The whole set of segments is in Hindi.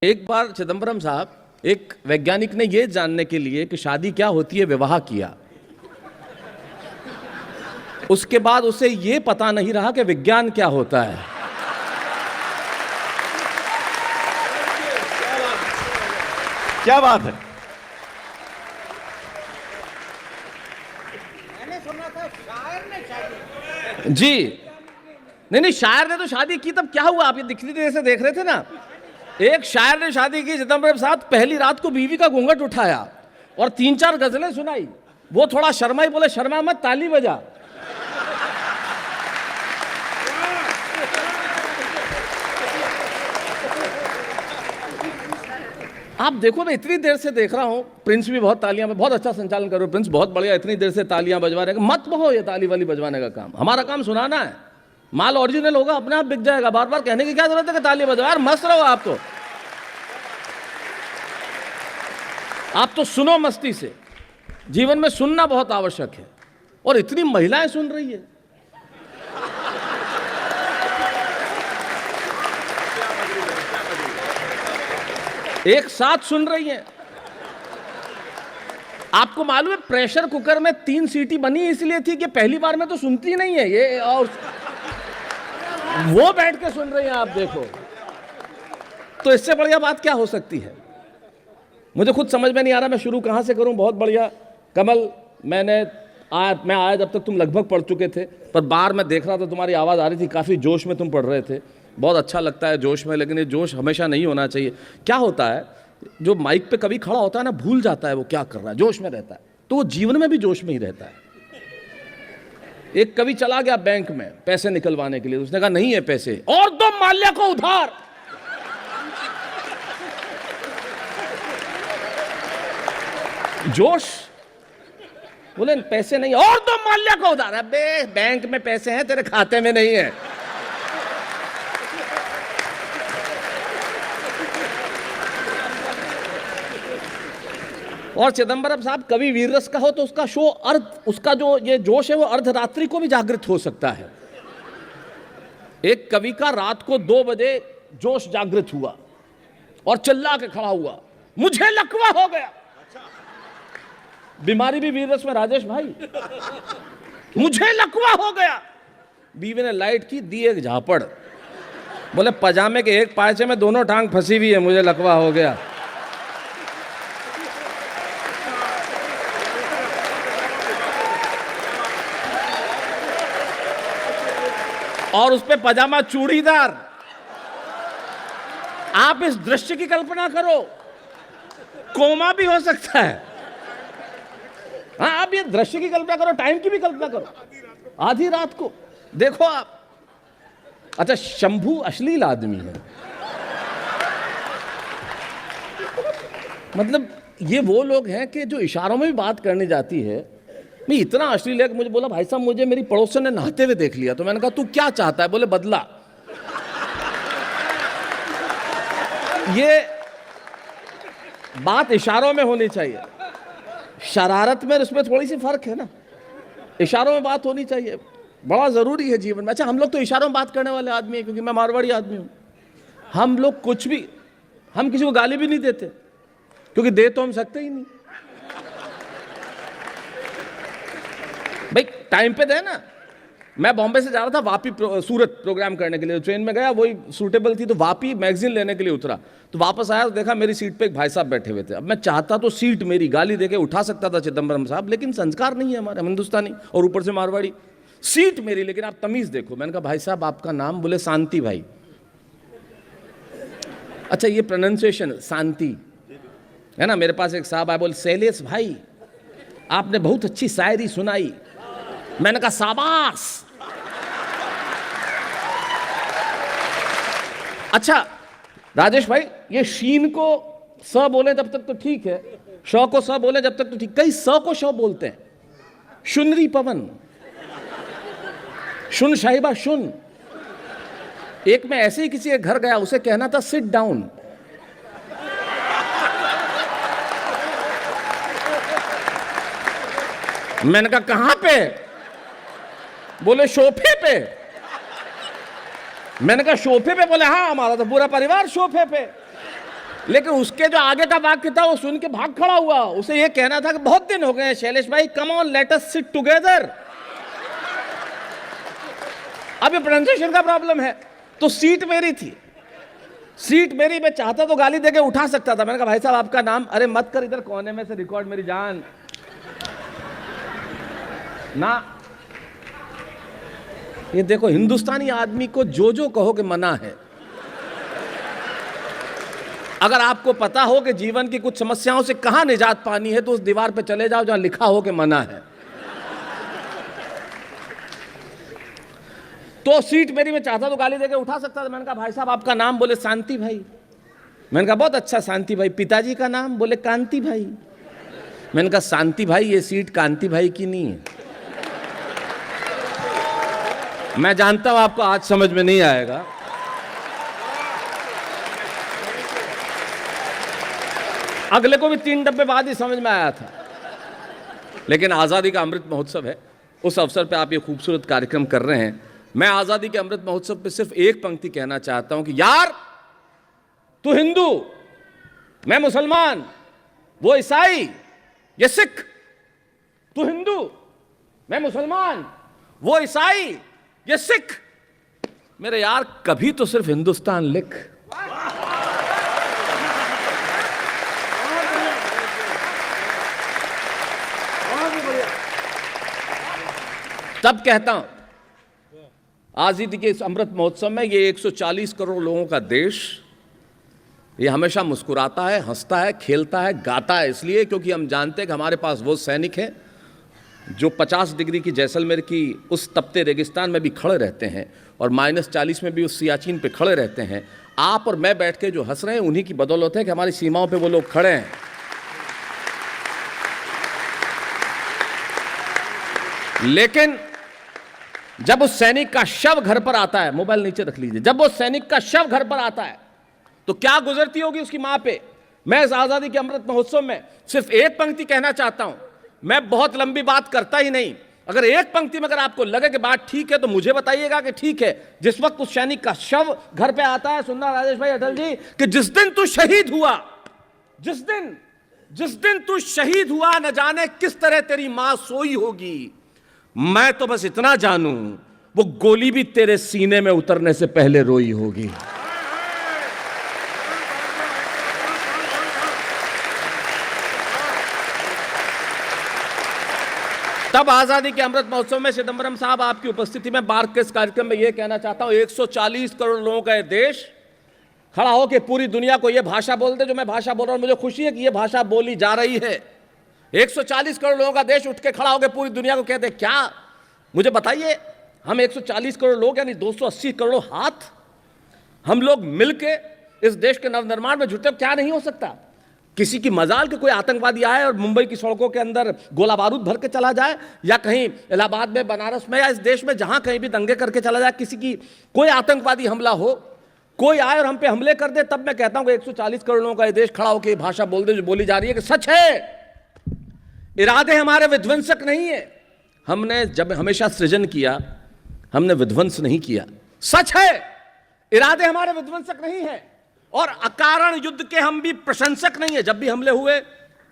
एक बार चिदंबरम साहब एक वैज्ञानिक ने यह जानने के लिए कि शादी क्या होती है विवाह किया। उसके बाद उसे यह पता नहीं रहा कि विज्ञान क्या होता है। क्या बात है। मैंने सुना था शायर ने शादी। जी नहीं, शायर ने तो शादी की। तब क्या हुआ? आप ये दिखती देर से देख रहे थे ना। एक शायर ने शादी की चिदंबरम साहब, पहली रात को बीवी का घूंघट उठाया और 3-4 गजलें सुनाई। वो थोड़ा शर्माई, बोले शर्मा मत, ताली बजा। आप देखो, मैं इतनी देर से देख रहा हूं, प्रिंस भी बहुत तालियां, बहुत अच्छा संचालन कर रहे हो प्रिंस, बहुत बढ़िया। इतनी देर से तालियां बजवा रहे, मत बहो ये ताली वाली बजवाने का काम। हमारा काम सुनाना है। माल ओरिजिनल होगा, अपने आप बिक जाएगा। बार बार कहने की क्या जरूरत है कि ताली बजाओ। यार मस्त रहो आप तो सुनो मस्ती से। जीवन में सुनना बहुत आवश्यक है। और इतनी महिलाएं सुन रही है। एक साथ सुन रही हैं। आपको मालूम है प्रेशर कुकर में 3 सीटी बनी इसलिए थी कि पहली बार में तो सुनती नहीं है ये, और वो बैठ के सुन रही हैं। आप देखो, तो इससे बढ़िया बात क्या हो सकती है? मुझे खुद समझ में नहीं आ रहा मैं शुरू कहां से करूं। बहुत बढ़िया कमल, मैं आया जब तक तुम लगभग पढ़ चुके थे, पर बाहर मैं देख रहा था तुम्हारी आवाज़ आ रही थी, काफ़ी जोश में तुम पढ़ रहे थे। बहुत अच्छा लगता है जोश में, लेकिन ये जोश हमेशा नहीं होना चाहिए। क्या होता है, जो माइक पे कभी खड़ा होता है ना, भूल जाता है वो क्या कर रहा है, जोश में रहता है, तो वो जीवन में भी जोश में ही रहता है। एक कवि चला गया बैंक में पैसे निकलवाने के लिए, उसने कहा नहीं है पैसे, और दो माल्या को उधार। जोश, बोले पैसे नहीं, और दो माल्या को उधार। अबे बैंक में पैसे हैं, तेरे खाते में नहीं है। और चिदंबरम साहब कवि वीररस का हो तो उसका शो अर्ध, उसका जो ये जोश है वो अर्धरात्रि को भी जागृत हो सकता है। एक कवि का रात को 2 बजे जोश जागृत हुआ और चिल्ला के खड़ा हुआ, मुझे लकवा हो गया। बीमारी भी वीररस में राजेश भाई, मुझे लकवा हो गया। बीवी ने लाइट की, दी एक झापड़, बोले पजामे के एक पायचे में दोनों टांग फंसी हुई है, मुझे लकवा हो गया। और उस पे पजामा चूड़ीदार। आप इस दृश्य की कल्पना करो, कोमा भी हो सकता है। हाँ, आप ये दृश्य की कल्पना करो, टाइम की भी कल्पना करो। आधी रात को देखो आप। अच्छा, शंभू अश्लील आदमी है। मतलब ये वो लोग हैं कि जो इशारों में भी बात करने जाती है। मैं इतना अश्लील है कि मुझे बोला भाई साहब, मुझे मेरी पड़ोसन ने नहाते हुए देख लिया। तो मैंने कहा तू क्या चाहता है? बोले बदला। ये बात इशारों में होनी चाहिए। शरारत में उसमें थोड़ी सी फर्क है ना। इशारों में बात होनी चाहिए, बड़ा जरूरी है जीवन में। अच्छा, हम लोग तो इशारों में बात करने वाले आदमी हैं, क्योंकि मैं मारवाड़ी आदमी हूं। हम लोग कुछ भी, हम किसी को गाली भी नहीं देते, क्योंकि दे तो हम सकते ही नहीं। भाई टाइम पे दे ना। मैं बॉम्बे से जा रहा था वापी सूरत प्रोग्राम करने के लिए, ट्रेन में गया, वही सूटेबल थी, तो वापी मैगजीन लेने के लिए उतरा। तो वापस आया तो देखा मेरी सीट पे एक भाई साहब बैठे हुए थे। अब मैं चाहता तो सीट मेरी गाली देके उठा सकता था चिदंबरम साहब, लेकिन संस्कार नहीं है हमारे, हम हिंदुस्तानी और ऊपर से मारवाड़ी। सीट मेरी, लेकिन आप तमीज देखो। मैंने कहा भाई साहब आपका नाम? बोले शांति भाई। अच्छा, ये प्रोनाउंसिएशन शांति है ना। मेरे पास एक साहब आए, बोले शैलेश भाई आपने बहुत अच्छी शायरी सुनाई। मैंने कहा शाबाश। अच्छा राजेश भाई, ये शीन को स बोले जब तक तो ठीक है, श को स बोले जब तक तो ठीक। कई स को श बोलते हैं। शुनरी पवन, शुन साहिबा शुन। एक में ऐसे ही किसी के घर गया, उसे कहना था सिट डाउन। मैंने कहा कहां पे? बोले सोफे पे। मैंने कहा सोफे पे? बोले हाँ, हमारा तो पूरा परिवार सोफे पे। लेकिन उसके जो आगे का वाक्य था वो सुन के भाग खड़ा हुआ। उसे ये कहना था कि बहुत दिन हो गए शैलेश भाई, come on let us sit together. अब ये प्रोनाउंसिएशन का प्रॉब्लम है। तो सीट मेरी थी, सीट मेरी, मैं चाहता तो गाली देके उठा सकता था। मैंने कहा भाई साहब आपका नाम, अरे मत कर, इधर कोने में से रिकॉर्ड मेरी जान ना। ये देखो हिंदुस्तानी आदमी को जो जो कहो कि मना है। अगर आपको पता हो कि जीवन की कुछ समस्याओं से कहां निजात पानी है तो उस दीवार पे चले जाओ जहां लिखा हो कि मना है। तो सीट मेरी, मैं चाहता तो गाली देके उठा सकता था। मैंने कहा भाई साहब आपका नाम, बोले शांति भाई। मैंने कहा बहुत अच्छा शांति भाई। पिताजी का नाम, बोले कांति भाई। मैंने कहा शांति भाई ये सीट कांति भाई की नहीं है। मैं जानता हूं आपको आज समझ में नहीं आएगा, अगले को भी 3 डब्बे बाद ही समझ में आया था। लेकिन आजादी का अमृत महोत्सव है, उस अवसर पे आप ये खूबसूरत कार्यक्रम कर रहे हैं। मैं आजादी के अमृत महोत्सव पे सिर्फ एक पंक्ति कहना चाहता हूं कि यार तू हिंदू, मैं मुसलमान, वो ईसाई, ये सिख। तू हिंदू, मैं मुसलमान, वो ईसाई, ये सिख। मेरे यार कभी तो सिर्फ हिंदुस्तान लिख। तब कहता हूं आजादी के इस अमृत महोत्सव में ये 140 करोड़ लोगों का देश, ये हमेशा मुस्कुराता है, हंसता है, खेलता है, गाता है। इसलिए क्योंकि हम जानते हैं कि हमारे पास वो सैनिक हैं जो 50 डिग्री की जैसलमेर की उस तपते रेगिस्तान में भी खड़े रहते हैं और -40 में भी उस सियाचिन पे खड़े रहते हैं। आप और मैं बैठ के जो हंस रहे हैं उन्हीं की बदौलत है कि हमारी सीमाओं पे वो लोग खड़े हैं। लेकिन जब उस सैनिक का शव घर पर आता है, मोबाइल नीचे रख लीजिए, जब वो सैनिक का शव घर पर आता है तो क्या गुजरती होगी उसकी मां पे। मैं इस आजादी के अमृत महोत्सव में सिर्फ एक पंक्ति कहना चाहता हूं। मैं बहुत लंबी बात करता ही नहीं। अगर एक पंक्ति में अगर आपको लगे कि बात ठीक है तो मुझे बताइएगा कि ठीक है। जिस वक्त उस सैनिक का शव घर पे आता है, सुनना राजेश भाई, अटल जी, कि जिस दिन तू शहीद हुआ, जिस दिन तू शहीद हुआ, न जाने किस तरह तेरी मां सोई होगी। मैं तो बस इतना जानूं वो गोली भी तेरे सीने में उतरने से पहले रोई होगी। तब आजादी के अमृत महोत्सव में चिदंबरम साहब आपकी उपस्थिति में बार के इस कार्यक्रम में यह कहना चाहता हूं, 140 करोड़ लोगों का यह देश खड़ा हो के पूरी दुनिया को यह भाषा बोल दे जो मैं भाषा बोल रहा हूं। मुझे खुशी है कि यह भाषा बोली जा रही है। 140 करोड़ लोगों का देश उठ के खड़ा होकर पूरी दुनिया को कहते, क्या मुझे बताइए, हम 140 करोड़ लोग यानी 280 करोड़ हाथ, हम लोग मिलके इस देश के नवनिर्माण में जुटे, क्या नहीं हो सकता। किसी की मजाल के कोई आतंकवादी आए और मुंबई की सड़कों के अंदर गोला बारूद भर के चला जाए, या कहीं इलाहाबाद में, बनारस में, या इस देश में जहां कहीं भी दंगे करके चला जाए, किसी की कोई आतंकवादी हमला हो, कोई आए और हम पे हमले कर दे, तब मैं कहता हूं कि 140 करोड़ लोगों का ये देश खड़ा होकर भाषा बोल दे जो बोली जा रही है कि सच है, इरादे हमारे विध्वंसक नहीं है। हमने जब हमेशा सृजन किया, हमने विध्वंस नहीं किया। सच है, इरादे हमारे विध्वंसक नहीं है और अकारण युद्ध के हम भी प्रशंसक नहीं है। जब भी हमले हुए,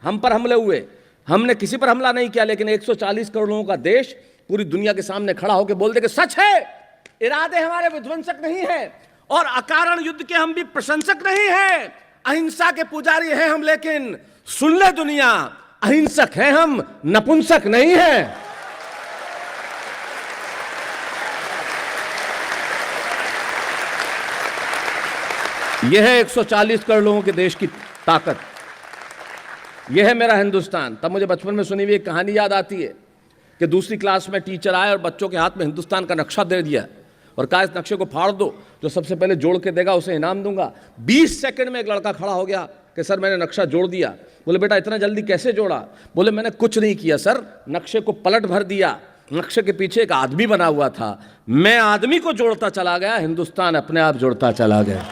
हम पर हमले हुए, हमने किसी पर हमला नहीं किया, लेकिन 140 करोड़ लोगों का देश पूरी दुनिया के सामने खड़ा होकर बोल दे कि सच है, इरादे हमारे विध्वंसक नहीं है और अकारण युद्ध के हम भी प्रशंसक नहीं है। अहिंसा के पुजारी हैं हम, लेकिन सुन ले दुनिया, अहिंसक हैं हम, नपुंसक नहीं है। यह है 140 करोड़ लोगों के देश की ताकत। यह है मेरा हिंदुस्तान। तब मुझे बचपन में सुनी हुई एक कहानी याद आती है कि दूसरी क्लास में टीचर आए और बच्चों के हाथ में हिंदुस्तान का नक्शा दे दिया और कहा इस नक्शे को फाड़ दो, जो सबसे पहले जोड़ के देगा उसे इनाम दूंगा। 20 सेकंड में एक लड़का खड़ा हो गया कि सर मैंने नक्शा जोड़ दिया। बोले बेटा इतना जल्दी कैसे जोड़ा? बोले मैंने कुछ नहीं किया सर, नक्शे को पलट भर दिया, नक्शे के पीछे एक आदमी बना हुआ था, मैं आदमी को जोड़ता चला गया, हिंदुस्तान अपने आप जुड़ता चला गया।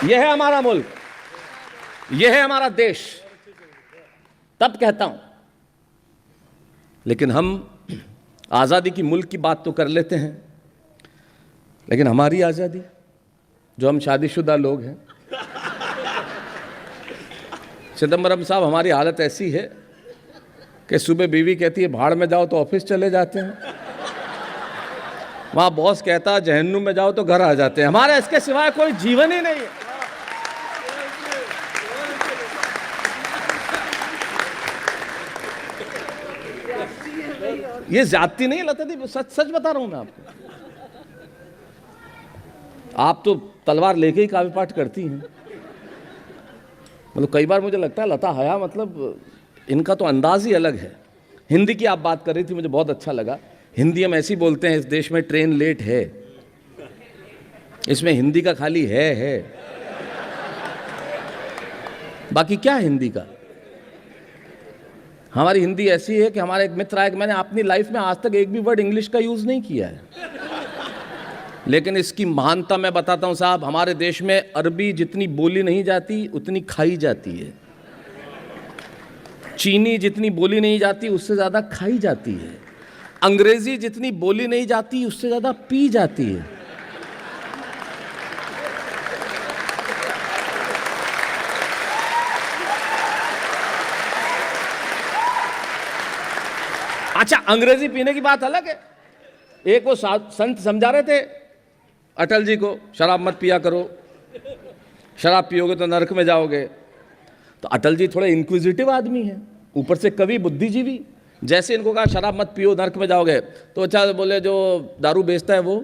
यह है हमारा मुल्क, यह है हमारा देश। तब कहता हूं, लेकिन हम आजादी की मुल्क की बात तो कर लेते हैं, लेकिन हमारी आज़ादी, जो हम शादीशुदा लोग हैं, चिदम्बरम साहब, हमारी हालत ऐसी है कि सुबह बीवी कहती है भाड़ में जाओ तो ऑफिस चले जाते हैं, वहाँ बॉस कहता है जहन्नुम में जाओ तो घर आ जाते हैं। हमारे इसके सिवाय कोई जीवन ही नहीं है। ये जाती नहीं लता दी, सच सच बता रहा हूं मैं आपको। आप तो तलवार लेके ही काव्य पाठ करती हैं। मतलब कई बार मुझे लगता है लता हया, मतलब इनका तो अंदाज ही अलग है। हिंदी की आप बात कर रही थी, मुझे बहुत अच्छा लगा। हिंदी हम ऐसी बोलते हैं, इस देश में ट्रेन लेट है, इसमें हिंदी का खाली है। बाकी क्या है हिंदी का? हमारी हिंदी ऐसी है कि हमारा एक मित्र आया कि मैंने अपनी लाइफ में आज तक एक भी वर्ड इंग्लिश का यूज नहीं किया है, लेकिन इसकी महानता मैं बताता हूं साहब। हमारे देश में अरबी जितनी बोली नहीं जाती उतनी खाई जाती है, चीनी जितनी बोली नहीं जाती उससे ज्यादा खाई जाती है, अंग्रेजी जितनी बोली नहीं जाती उससे ज्यादा पी जाती है। अच्छा, अंग्रेजी पीने की बात अलग है। एक वो संत समझा रहे थे अटल जी को, शराब मत पिया करो, शराब पियोगे तो नरक में जाओगे। तो अटल जी थोड़े इंक्विजिटिव आदमी हैं, ऊपर से कवि, बुद्धिजीवी। जैसे इनको कहा शराब मत पियो नरक में जाओगे, तो अच्छा बोले जो दारू बेचता है वो,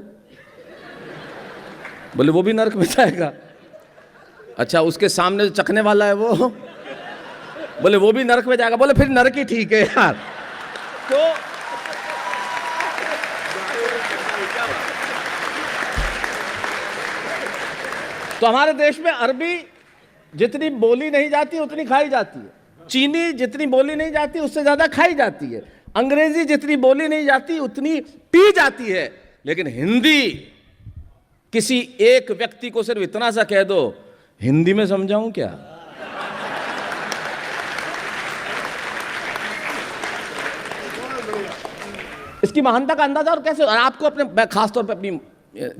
बोले वो भी नरक में जाएगा। अच्छा, उसके सामने जो चखने वाला है वो, बोले वो भी नरक में जाएगा। बोले फिर नरक ही ठीक है यार। तो हमारे देश में अरबी जितनी बोली नहीं जाती उतनी खाई जाती है, चीनी जितनी बोली नहीं जाती उससे ज्यादा खाई जाती है, अंग्रेजी जितनी बोली नहीं जाती उतनी पी जाती है। लेकिन हिंदी, किसी एक व्यक्ति को सिर्फ इतना सा कह दो, हिंदी में समझाऊं क्या? इसकी महानता का अंदाजा और कैसे। और आपको अपने, मैं खासतौर पे अपनी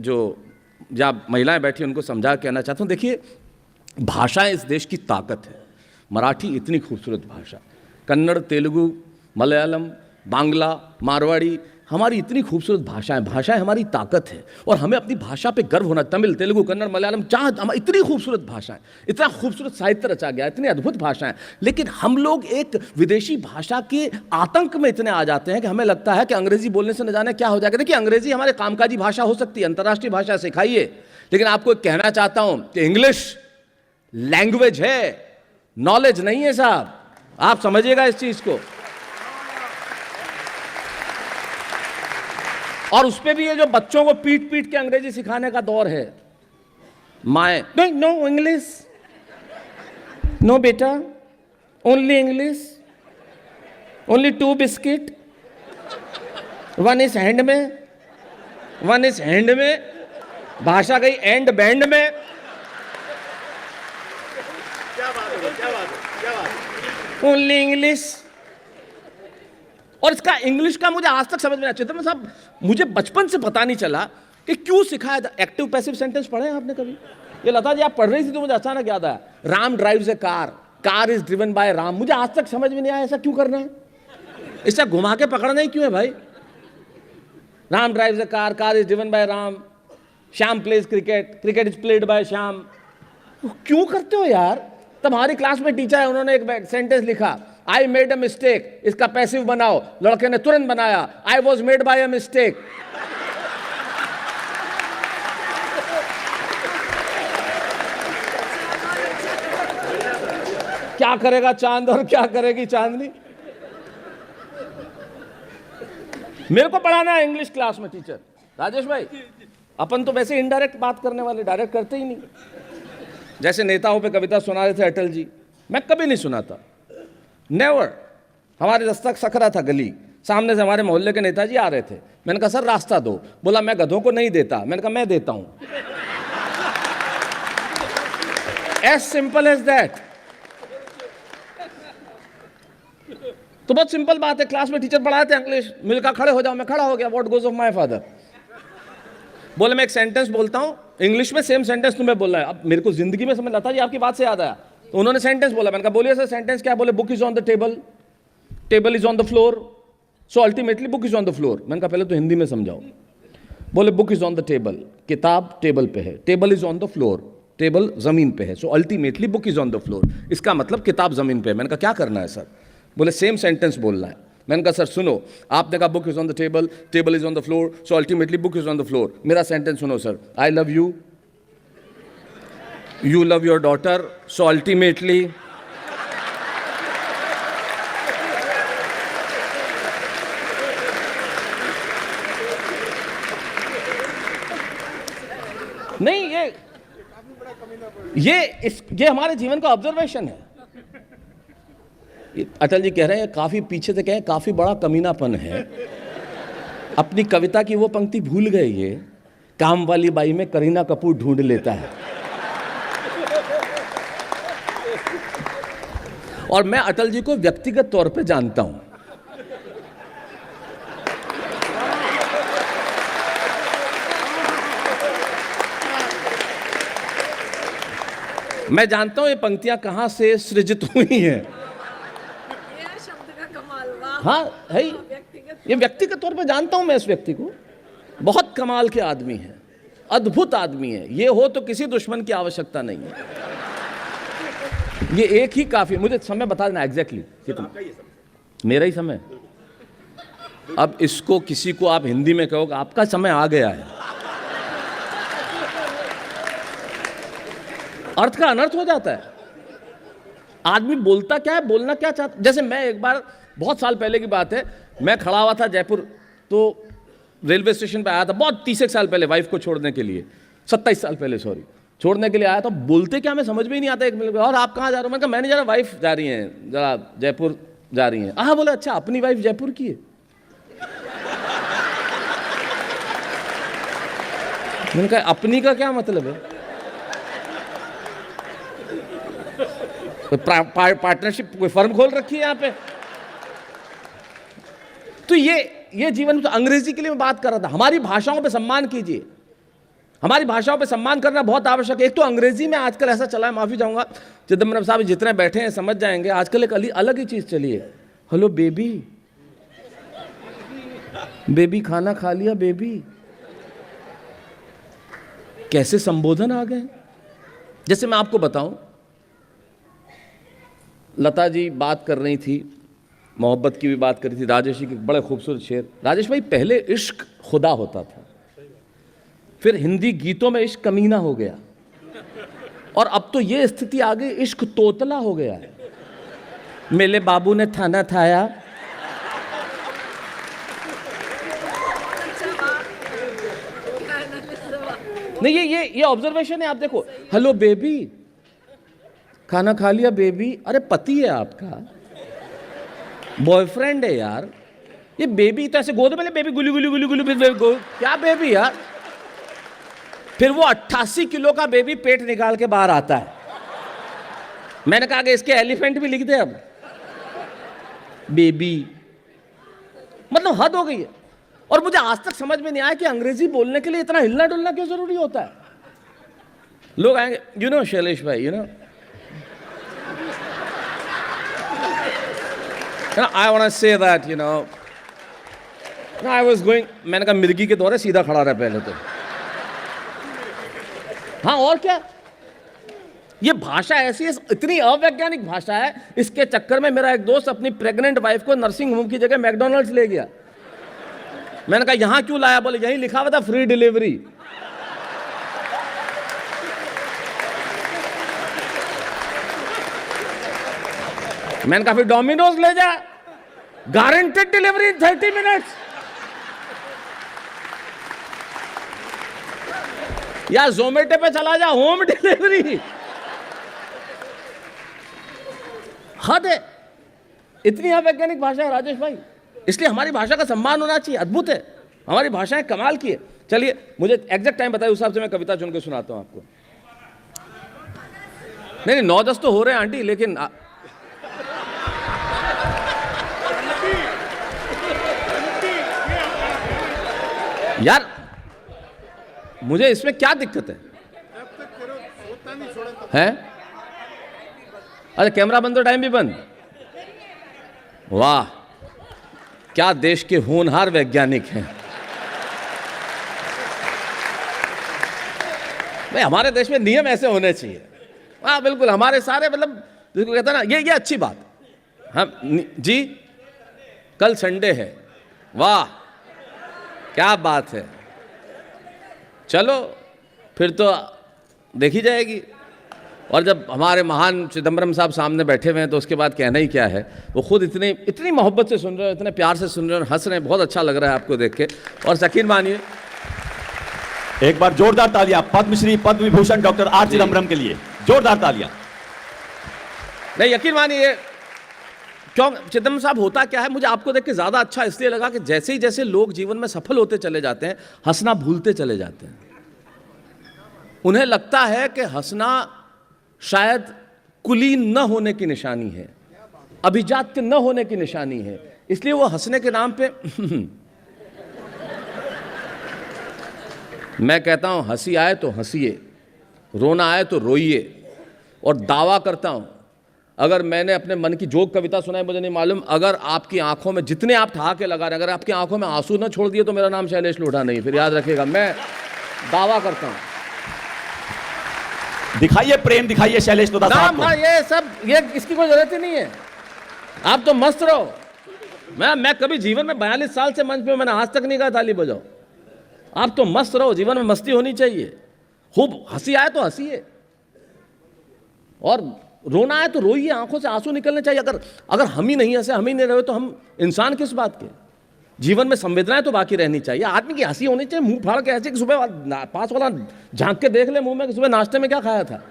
जो जहाँ महिलाएं बैठी उनको समझा कहना चाहता हूँ, देखिए भाषाएं इस देश की ताकत है। मराठी इतनी खूबसूरत भाषा, कन्नड़, तेलुगु, मलयालम, बांग्ला, मारवाड़ी, हमारी इतनी खूबसूरत भाषाएं हमारी ताकत है। और हमें अपनी भाषा पे गर्व होना। तमिल, तेलुगु, कन्नड़, मलयालम, जहाँ हमारी इतनी खूबसूरत भाषाएं, इतना खूबसूरत साहित्य रचा गया, इतनी अद्भुत भाषाएं, लेकिन हम लोग एक विदेशी भाषा के आतंक में इतने आ जाते हैं कि हमें लगता है कि अंग्रेजी बोलने से न जाने क्या हो जाएगा। देखिए, अंग्रेजी हमारे कामकाजी भाषा हो सकती है, अंतर्राष्ट्रीय भाषा सिखाइए, लेकिन आपको कहना चाहता हूं कि इंग्लिश लैंग्वेज है, नॉलेज नहीं है साहब। आप समझिएगा इस चीज को। और उस पे भी ये जो बच्चों को पीट पीट के अंग्रेजी सिखाने का दौर है, माए नहीं, नो इंग्लिश, नो बेटा, only English, only 2 biscuit, 1 is hand में, 1 इज हैंड में, भाषा गई एंड बैंड में। क्या बात है, क्या बात है, क्या बात है। Only English. और इसका इंग्लिश का मुझे आज तक समझ में नहीं आता। साहब, मुझे बचपन से पता नहीं चला कि क्यों सिखाया था। एक्टिव पैसिव सेंटेंस पढ़े हैं आपने कभी? ये लता जी आप पढ़ रही थी तो मुझे अचानक याद आया, Ram drives A car, car is driven by Ram. मुझे आज तक समझ में नहीं आया ऐसा क्यों करना है, इससे घुमा के पकड़ना ही क्यों है भाई? Ram drives A car, car is driven by Ram, Shyam pledge cricket, cricket is played by Shyam. क्यों करते हो यार? तब हमारी क्लास में टीचर है, उन्होंने एक सेंटेंस लिखा, आई मेड अ मिस्टेक, इसका पैसिव बनाओ। लड़के ने तुरंत बनाया, I was made by a mistake. क्या करेगा चांद और क्या करेगी चांदनी? मेरे को पढ़ाना है इंग्लिश क्लास में टीचर। राजेश भाई, अपन तो वैसे इनडायरेक्ट बात करने वाले, डायरेक्ट करते ही नहीं। जैसे नेताओं पे कविता सुना रहे थे अटल जी, मैं कभी नहीं सुनाता, नेवर। हमारे रास्ता सकरा था गली, सामने से हमारे मोहल्ले के नेताजी आ रहे थे। मैंने कहा सर रास्ता दो। बोला मैं गधों को नहीं देता। मैंने कहा मैं देता हूं। As simple as that. तो बहुत सिंपल बात है। क्लास में टीचर पढ़ाते हैं इंग्लिश, मिलकर खड़े हो जाओ। मैं खड़ा हो गया, what goes off my father. बोले मैं एक सेंटेंस बोलता हूँ इंग्लिश में, सेम सेंटेंस तुम्हें बोलना है। अब मेरे को जिंदगी में समझ लता जी आपकी बात से याद आया, तो उन्होंने सेंटेंस बोला, मैंने कहा बोलिए सर सेंटेंस क्या? बोले book is on the table, table is on the floor, so ultimately book is on the floor. मैंने कहा पहले तो हिंदी में समझाओ। बोले book is on the table, किताब टेबल पे है, table is on the floor, table जमीन पे है, so ultimately book is on the floor. इसका मतलब किताब जमीन पे है। मैंने कहा क्या करना है सर? बोले सेम सेंटेंस बोलना है। मैंने कहा सर सुनो, आपने कहा book is on the table, table is on the floor, so ultimately book is on the floor. मेरा सेंटेंस सुनो sir, I love you, you love your daughter, so ultimately नहीं, ये हमारे जीवन का ऑब्जर्वेशन है। अटल जी कह रहे हैं काफी पीछे से कहें काफी बड़ा कमीनापन है। अपनी कविता की वो पंक्ति भूल गए, ये काम वाली बाई में करीना कपूर ढूंढ लेता है। और मैं अटल जी को व्यक्तिगत तौर पे जानता हूं। मैं जानता हूं ये पंक्तियां कहां से सृजित हुई हैं। हाँ है, ये व्यक्तिगत तौर पे जानता हूं मैं इस व्यक्ति को, बहुत कमाल के आदमी है, अद्भुत आदमी है। ये हो तो किसी दुश्मन की आवश्यकता नहीं है, ये एक ही काफी। मुझे समय बता देना एग्जैक्टली कितना मेरा ही समय। अब इसको किसी को आप हिंदी में कहोगे आपका समय आ गया है, अर्थ का अनर्थ हो जाता है। आदमी बोलता क्या है, बोलना क्या चाहता। जैसे मैं एक बार, बहुत साल पहले की बात है, मैं खड़ा हुआ था जयपुर, तो रेलवे स्टेशन पे आया था, बहुत 30 साल पहले, वाइफ को छोड़ने के लिए, 27 साल पहले सॉरी, छोड़ने के लिए आया था। बोलते क्या मैं समझ में ही नहीं आता। एक मिनट, और आप कहाँ जा रहे हो? मैंने कहा मैंने जरा वाइफ जा रही हैं, जरा जयपुर जा रही हैं। हाँ बोले अच्छा, अपनी वाइफ जयपुर की है? मैंने कहा अपनी का क्या मतलब है? पार्टनरशिप कोई फर्म खोल रखी है यहाँ पे? तो ये जीवन। तो अंग्रेजी के लिए मैं बात कर रहा था। हमारी भाषाओं पे सम्मान कीजिए, हमारी भाषाओं पे सम्मान करना बहुत आवश्यक है। एक तो अंग्रेजी में आजकल ऐसा चला है, माफी चाहूंगा चिदम्बरम साहब जितने बैठे हैं समझ जाएंगे, आजकल एक अलग ही चीज चली है। हेलो बेबी, बेबी खाना खा लिया बेबी, कैसे संबोधन आ गए। जैसे मैं आपको बताऊं, लता जी बात कर रही थी, मोहब्बत की भी बात कर रही थी, राजेश जी की बड़े खूबसूरत शेर। राजेश भाई पहले इश्क खुदा होता था, फिर हिंदी गीतों में इश्क कमीना हो गया, और अब तो ये स्थिति आ गई इश्क तोतला हो गया है। मेरे बाबू ने थाना थाया, नहीं ये ऑब्जर्वेशन है। आप देखो, हेलो बेबी खाना खा लिया बेबी, अरे पति है आपका, बॉयफ्रेंड है यार। ये बेबी तो ऐसे गोद में ले, बेबी गुली गुली गुली गुली, क्या बेबी यार। फिर वो 88 किलो का बेबी पेट निकाल के बाहर आता है। मैंने कहा कि इसके एलिफेंट भी लिख दे अब, बेबी। मतलब हद हो गई है। और मुझे आज तक समझ में नहीं आया कि अंग्रेजी बोलने के लिए इतना हिलना डुलना क्यों जरूरी होता है। लोग आएंगे, यू नो शैलेश भाई, you know I want to say that, you know, I was going, मैंने कहा मिर्गी के दौरे सीधा खड़ा रहा पहले तो। हाँ और क्या, ये भाषा ऐसी है, इतनी अवैज्ञानिक भाषा है। इसके चक्कर में मेरा एक दोस्त अपनी प्रेग्नेंट वाइफ को नर्सिंग होम की जगह मैकडोनल्ड्स ले गया। मैंने कहा यहां क्यों लाया? बोले यहीं लिखा हुआ था फ्री डिलीवरी। मैंने कहा फिर डोमिनोज ले जा, गारंटेड डिलीवरी इन 30 मिनट्स। या जोमेटो पे चला जा, होम डिलीवरी। हद है, इतनी अवैज्ञानिक भाषा है राजेश भाई। इसलिए हमारी भाषा का सम्मान होना चाहिए। अद्भुत है, हमारी भाषाएं कमाल की है। चलिए मुझे एग्जैक्ट टाइम बताइए, उस हिसाब से मैं कविता चुन के सुनाता हूं आपको। नहीं 9-10 तो हो रहे हैं आंटी, लेकिन यार मुझे इसमें क्या दिक्कत है? हैं? अरे कैमरा बंद तो टाइम भी बंद। वाह, क्या देश के होनहार वैज्ञानिक हैं। भाई हमारे देश में नियम ऐसे होने चाहिए। हाँ बिल्कुल, हमारे सारे मतलब जिसको कहते हैं ना, ये अच्छी बात। हम जी, कल संडे है, वाह क्या बात है। चलो फिर तो देखी जाएगी। और जब हमारे महान चिदम्बरम साहब सामने बैठे हुए हैं तो उसके बाद कहना ही क्या है। वो खुद इतनी मोहब्बत से सुन रहे हैं, इतने प्यार से सुन रहे हैं और हंस रहे हैं। बहुत अच्छा लग रहा है आपको देख के। और यकीन मानिए, एक बार जोरदार तालियां पद्मश्री पद्म विभूषण डॉक्टर आर चिदम्बरम के लिए, जोरदार तालियां। नहीं यकीन मानिए, क्यों चिदम्बरम साहब, होता क्या है, मुझे आपको देख के ज़्यादा अच्छा इसलिए लगा कि जैसे ही जैसे लोग जीवन में सफल होते चले जाते हैं, हंसना भूलते चले जाते हैं। उन्हें लगता है कि हंसना शायद कुलीन न होने की निशानी है, अभिजात्य न होने की निशानी है, इसलिए वो हंसने के नाम पे मैं कहता हूं हंसी आए तो हंसिए, रोना आए तो रोइए। और दावा करता हूं, अगर मैंने अपने मन की जोक कविता सुनाई मुझे नहीं मालूम, अगर आपकी आंखों में जितने आप ठहाके लगा रहे हैं, अगर आपकी आंखों में आंसू न छोड़ दिए तो मेरा नाम शैलेश लोढ़ा नहीं। फिर याद रखिएगा, मैं दावा करता हूं। दिखाइए प्रेम, दिखाइए शैलेश लोढ़ा साहब को। ये सब इसकी कोई जरूरत ही नहीं है। आप तो मस्त रहो। मैं कभी जीवन में 42 साल से मंच पे मैंने आज तक नहीं कहा ताली बजाओ। आप तो मस्त रहो, जीवन में मस्ती होनी चाहिए। खूब हंसी आए तो हंसिए और रोना आए तो रोइए, आंखों से आंसू निकलने चाहिए। अगर हम ही नहीं हंसे, हम ही नहीं रहे तो हम इंसान किस बात के। जीवन में संवेदनाएं तो बाकी रहनी चाहिए। आदमी की हंसी होनी चाहिए, मुंह फाड़ के ऐसे कि सुबह पास वाला झांक के देख ले मुंह में कि सुबह नाश्ते में क्या खाया था।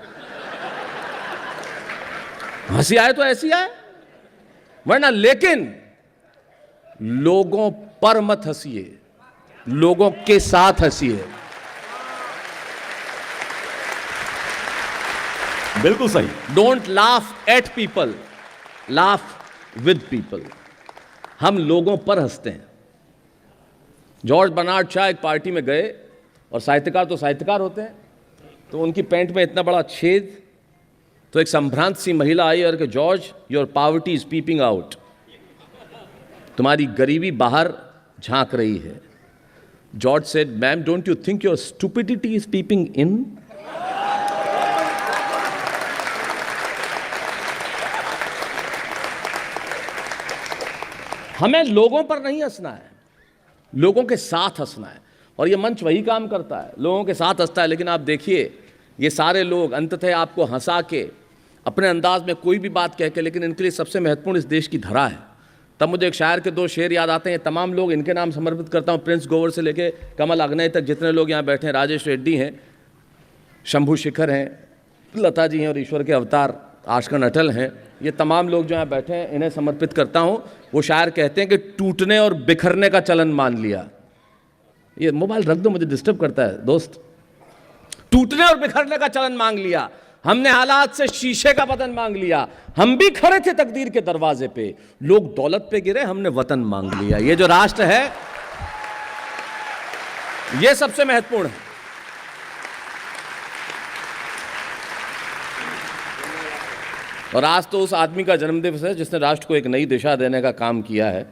हंसी आए तो ऐसी आए, वरना लेकिन लोगों पर मत हंसिए, लोगों के साथ हंसिए। बिल्कुल सही। Don't laugh at people, laugh with people. हम लोगों पर हंसते हैं। जॉर्ज बर्नार्ड शॉ एक पार्टी में गए और साहित्यकार तो साहित्यकार होते हैं, तो उनकी पैंट में इतना बड़ा छेद, तो एक संभ्रांत सी महिला आई और कि George, your poverty is peeping out, तुम्हारी गरीबी बाहर झांक रही है। George said, ma'am don't you think your stupidity is peeping in. हमें लोगों पर नहीं हंसना है, लोगों के साथ हंसना है। और ये मंच वही काम करता है, लोगों के साथ हंसता है। लेकिन आप देखिए, ये सारे लोग अंततः आपको हंसा के, अपने अंदाज में कोई भी बात कह के, लेकिन इनके लिए सबसे महत्वपूर्ण इस देश की धरा है। तब मुझे एक शायर के 2 शेर याद आते हैं। तमाम लोग इनके नाम समर्पित करता हूँ। प्रिंस गोवर से लेके कमल अग्नय तक जितने लोग यहाँ बैठे हैं, राजेश रेड्डी हैं, शंभू शिखर हैं, लता जी हैं और ईश्वर के अवतार आशकन अटल हैं, ये तमाम लोग जो यहाँ बैठे हैं इन्हें समर्पित करता हूँ। वो शायर कहते हैं कि टूटने और बिखरने का चलन मान लिया। ये मोबाइल रख दो, मुझे डिस्टर्ब करता है दोस्त। टूटने और बिखरने का चलन मांग लिया, हमने हालात से शीशे का बदन मांग लिया। हम भी खड़े थे तकदीर के दरवाजे पे, लोग दौलत पे गिरे, हमने वतन मांग लिया। ये जो राष्ट्र है, ये सबसे महत्वपूर्ण है। और आज तो उस आदमी का जन्मदिवस है जिसने राष्ट्र को एक नई दिशा देने का काम किया है।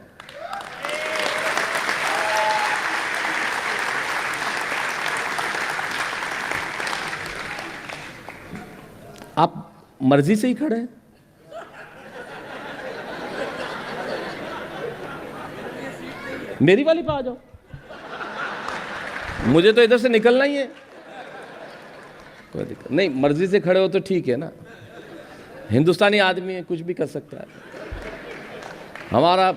आप मर्जी से ही खड़े हैं। मेरी वाली पे आ जाओ, मुझे तो इधर से निकलना ही है, कोई दिक्कत नहीं। मर्जी से खड़े हो तो ठीक है ना, हिंदुस्तानी आदमी है, कुछ भी कर सकता है। हमारा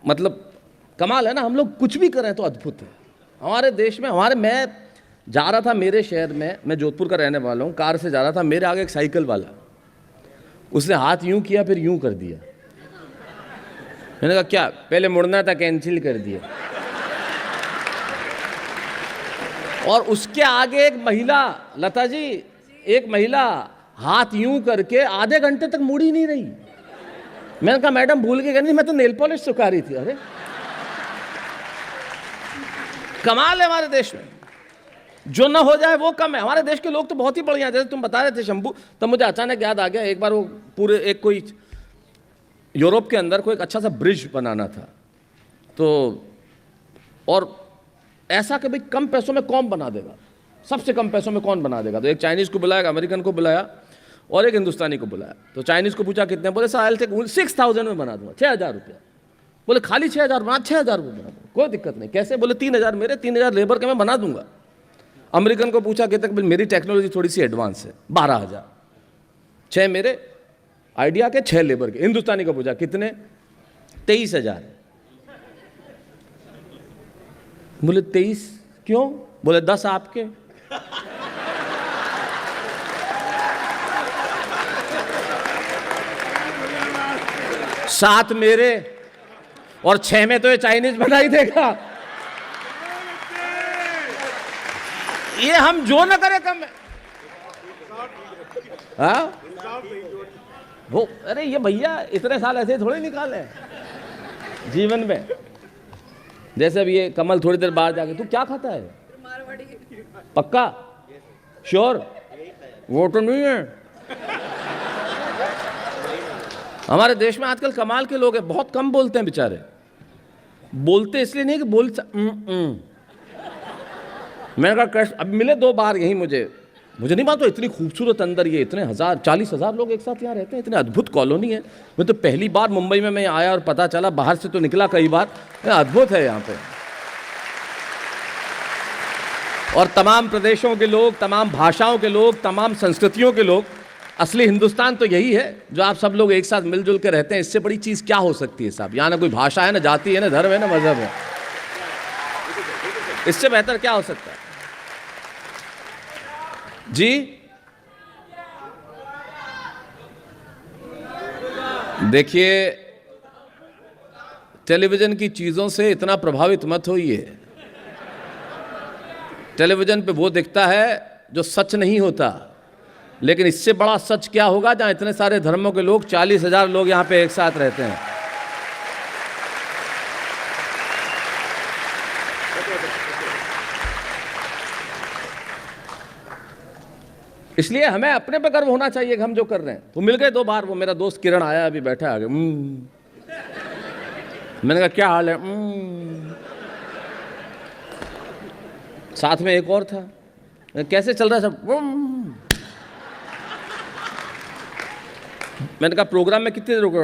मतलब कमाल है ना, हम लोग कुछ भी करें तो अद्भुत है। हमारे देश में मैं जा रहा था मेरे शहर में, मैं जोधपुर का रहने वाला हूँ, कार से जा रहा था, मेरे आगे एक साइकिल वाला, उसने हाथ यूं किया फिर यूं कर दिया। मैंने कहा क्या, पहले मुड़ना था, कैंसिल कर दिया। और उसके आगे एक महिला, लता जी, एक महिला हाथ यूं करके आधे घंटे तक मुड़ी नहीं रही। मैंने कहा मैडम भूल के कहनी, मैं तो नेल पॉलिश सुखा रही थी। अरे कमाल है हमारे देश में। जो ना हो जाए वो कम है। हमारे देश के लोग तो बहुत ही बढ़िया हैं। जैसे तुम बता रहे थे शंभू, तब मुझे अचानक याद आ गया, एक बार वो पूरे एक कोई यूरोप के अंदर कोई एक अच्छा सा ब्रिज बनाना था, तो और ऐसा कि भाई कम पैसों में कौन बना देगा, सबसे कम पैसों में कौन बना देगा। तो एक चाइनीज़ को बुलाया, एक अमेरिकन को बुलाया और एक हिंदुस्तानी को बुलाया। तो चाइनीज़ को पूछा कितने, बोले सर आई टेक 6000 में बना दूंगा, 6000 रुपया। बोले खाली 6000 बना, 6000 रुपये बना दूंगा, कोई दिक्कत नहीं। कैसे? बोले 3000 मेरे, 3000 लेबर के मैं बना दूंगा। अमेरिकन को पूछा कितने, बोले मेरी टेक्नोलॉजी थोड़ी सी एडवांस है, 12000, 6 मेरे आइडिया के, 6 लेबर के। हिंदुस्तानी को पूछा कितने, 23000। बोले 23 क्यों? बोले 10 आपके। सात मेरे और 6 में तो ये चाइनीज बना ही देगा। ये हम जो न करें कम है। हाँ? वो अरे ये भैया इतने साल ऐसे थोड़े निकाले जीवन में। जैसे अब ये कमल थोड़ी देर बाहर जाके, तू क्या खाता है? पक्का? श्योर? वो तो नहीं है। हमारे देश में आजकल कमाल के लोग हैं, बहुत कम बोलते हैं बेचारे। बोलते इसलिए नहीं कि मैंने कहा कैसे, अब मिले 2 बार यहीं मुझे नहीं मानता, इतनी खूबसूरत अंदर ये इतने 40,000 लोग एक साथ यहाँ रहते हैं, इतने अद्भुत कॉलोनी है। मैं तो पहली बार मुंबई में मैं आया और पता चला, बाहर से तो निकला कई बार, अद्भुत है यहाँ पे। और तमाम प्रदेशों के लोग, तमाम भाषाओं के लोग, तमाम संस्कृतियों के लोग। असली हिंदुस्तान तो यही है जो आप सब लोग एक साथ मिलजुल के रहते हैं। इससे बड़ी चीज क्या हो सकती है साहब? यहाँ ना कोई भाषा है, ना जाति है, ना धर्म है, ना मजहब है। इससे बेहतर क्या हो सकता है जी? देखिए, टेलीविजन की चीजों से इतना प्रभावित मत होइए। टेलीविजन पे वो दिखता है जो सच नहीं होता, लेकिन इससे बड़ा सच क्या होगा जहां इतने सारे धर्मों के लोग, 40,000 लोग यहां पे एक साथ रहते हैं। इसलिए हमें अपने पे गर्व होना चाहिए कि हम जो कर रहे हैं। तो मिल गए 2 बार, वो मेरा दोस्त किरण आया, अभी बैठा आगे। मैंने कहा क्या हाल है? साथ में एक और था, कैसे चल रहा है सब? मैंने कहा प्रोग्राम में कितने रुक?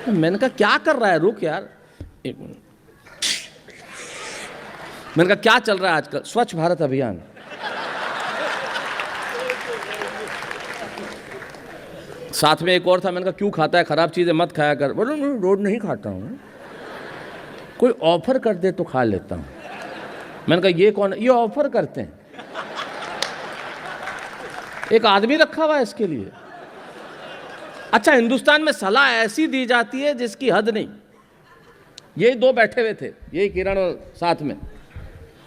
मैंने कहा क्या कर रहा है, रुक यार। मैंने कहा क्या चल रहा है आजकल? स्वच्छ भारत अभियान। साथ में एक और था। मैंने कहा क्यों खाता है, खराब चीजें मत खाया कर। बोलो रोज नहीं खाता हूं, कोई ऑफर कर दे तो खा लेता हूं। मैंने कहा ये कौन? ये ऑफर करते हैं, एक आदमी रखा हुआ है इसके लिए। अच्छा, हिंदुस्तान में सलाह ऐसी दी जाती है जिसकी हद नहीं। यही 2 बैठे हुए थे, यही किरण और साथ में,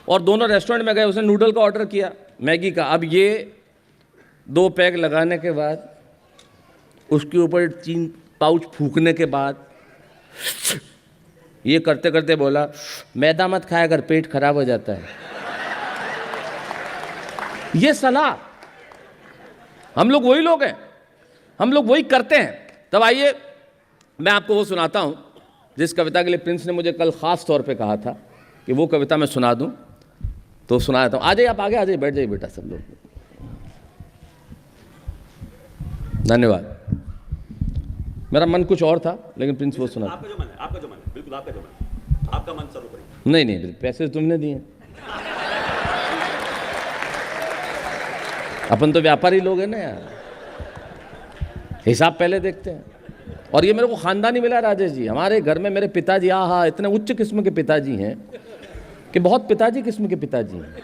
और दोनों रेस्टोरेंट में गए। उसने नूडल का ऑर्डर किया, मैगी का। अब ये 2 पैक लगाने के बाद, उसके ऊपर 3 पाउच फूकने के बाद, ये करते करते बोला मैदा मत खाया कर, पेट खराब हो जाता है। ये सलाह, हम लोग वही लोग हैं, हम लोग वही करते हैं। तब आइए मैं आपको वो सुनाता हूं जिस कविता के लिए प्रिंस ने मुझे कल खास तौर पे कहा था कि वो कविता मैं सुना दूं, तो सुना देता हूं। आ जाइए आप आगे, आ जाइए, बैठ जाइए बेटा सब लोग। धन्यवाद। मेरा मन कुछ और था, लेकिन प्रिंस वो सुना। आपका जो मन है, आपका जो मन है, बिल्कुल आपका जो मन है, आपका मन सर्वोपरि। नहीं, पैसे तुमने दिए, अपन तो व्यापारी लोग हैं ना यार, हिसाब पहले देखते हैं। और ये मेरे को खानदानी मिला राजेश जी। हमारे घर में मेरे पिताजी, हाँ, इतने उच्च किस्म के पिताजी हैं कि बहुत पिताजी किस्म के पिताजी हैं,